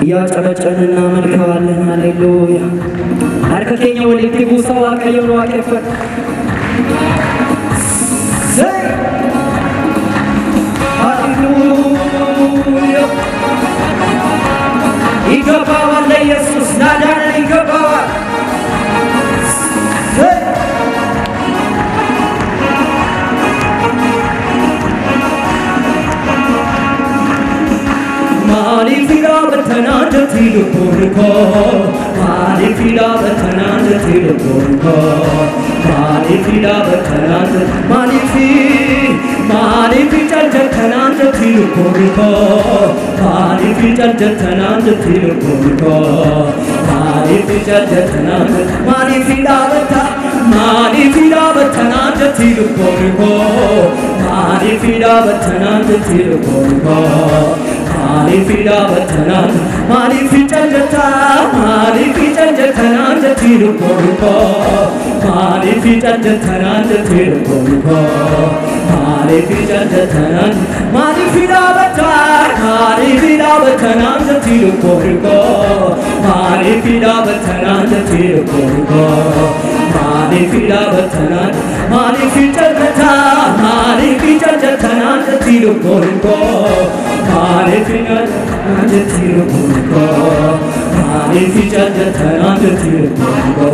ያጨበጨብና መልካዋለን ሃሌሉያ አርከከኛ ወልቲ ቡሳው አቀየሩ አቀፈ ሃሌሉያ ይገባዋል ለኢየሱስ ናዳን ይገባዋል Mali fida batana jatilu porko Mali fida batana jatilu porko Mali fida batana Mali fi jatana jatilu porko Mali fi jatana jatilu porko Mali fi jatana Mali fida batana jatilu porko Mali fida batana jatilu porko Mali fida batana Mali fi jatana jatilu porko Mali fi jatana jatilu porko Mali fi jatana Mali fida batana jatilu porko Mali fida batana jatilu porko Mali fida batana Mali fi jatana jatilu porko Mali fida jatilu porko Mali fi jatana jatilu porko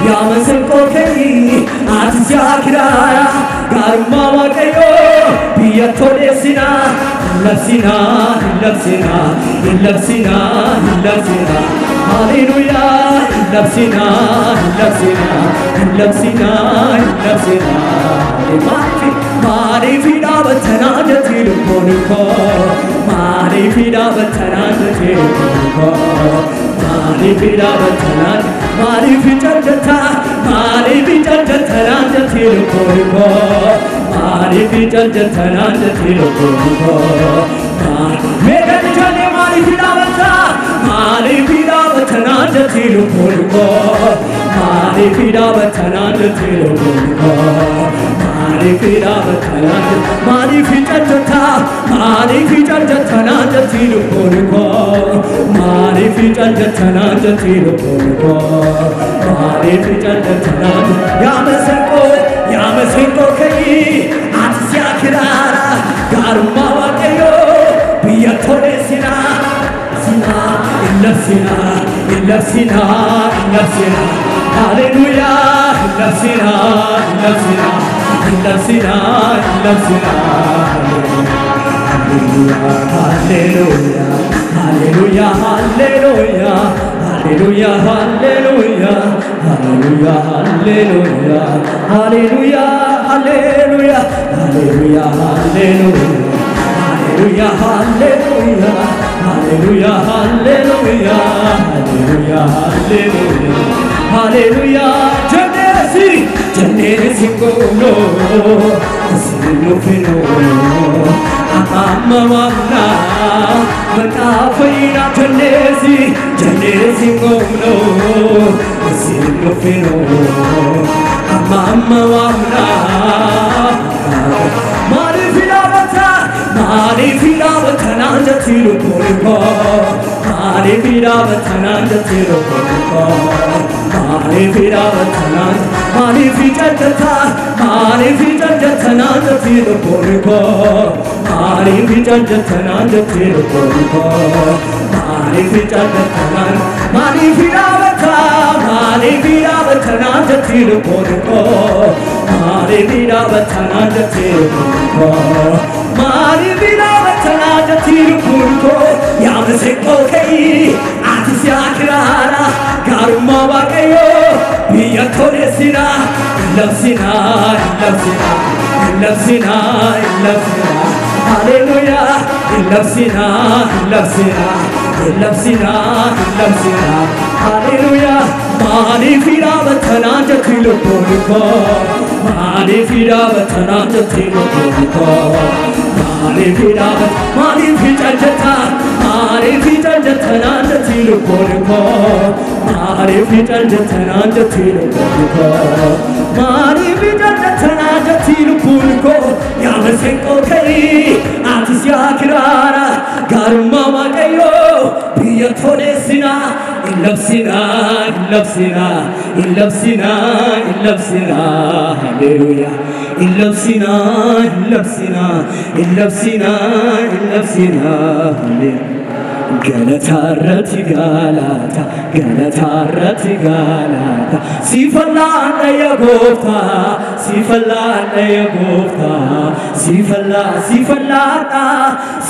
Ya masenko kei atisya kiraya Garuma wakayo biya thode sina Lafsina Hallelujah Lafsina Mari fida batana jatilu porko Mari fida batana jatilu porko Mari fida batana Mari fi jatana jatilu porko Mari fi jatana jatilu porko Mega jane mari fida batana jatilu porko Mari fida batana jatilu porko Mari fida batana Mari fi jatana jatilu porko Mari fi jatana jatilu porko Mari fi jatana Ya masenko kai atisya kirara Garuma wakayo biya thode sina Lafsina Hallelujah Lafsina Hallelujah Janesi kono Sinu fino Amamamna Matafina Janesi kono Sinu fino Amamamna Mari fida batana jatilu porko Mari fida batana jatilu porko Mari fida batana Mari fi jatana jatilu porko Mari fi jatana jatilu porko Mari fi jatana Mari fida batana jatilu porko Mari fida batana jatilu porko Mari fida batana jatilu porko Ya masenko kei atisya kirara Garuma wakayo biya thode sina Lafsina Hallelujah Lafsina Hallelujah Mari fida batana jatilu porko Mari fida batana jatilu porko Mari fi jatana jatilu porko Mari fi jatana jatilu porko Mari fi jatana jatilu porko Ya masenko kai atisya kirara Garuma wakayo biya thode sina Lafsina Hallelujah Lafsina Hallelujah ገለታረቲ ጋላታ ገለታረቲ ጋላታ ሲፈላነ የጎፍታ ሲፈላነ የጎፍታ ሲፈላና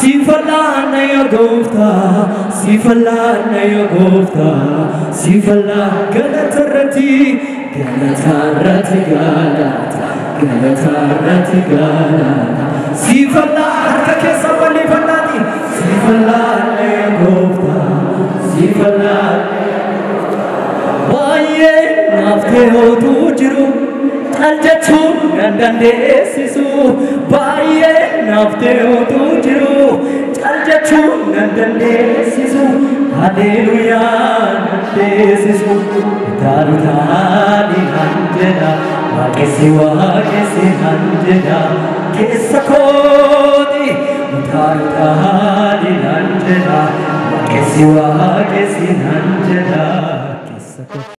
ሲፈላነ የጎፍታ ሲፈላነ የጎፍታ ሲፈላ ገለታረቲ ጋላታ ገለታረቲ ጋላታ ሲፈላ ከከሰበል ፈላቲ ሲፈላነ የጎፍታ ሲፈላነ ባየ ናፍቴሆቱ ጅሩ ጠልጀቹን ነንደንዴሲሱ ባየ ናፍቴሆቱ ጅሩ ጠልጀቹን ነንደንዴሲሱ ሃሌሉያ ነንዴሲሱ ታሩታኒ አንጀዳ ዋቄሲ አንጀዳ ኬሰኮቲ ታሩታኒ አንጀዳ ዋቄሲ አንጀዳ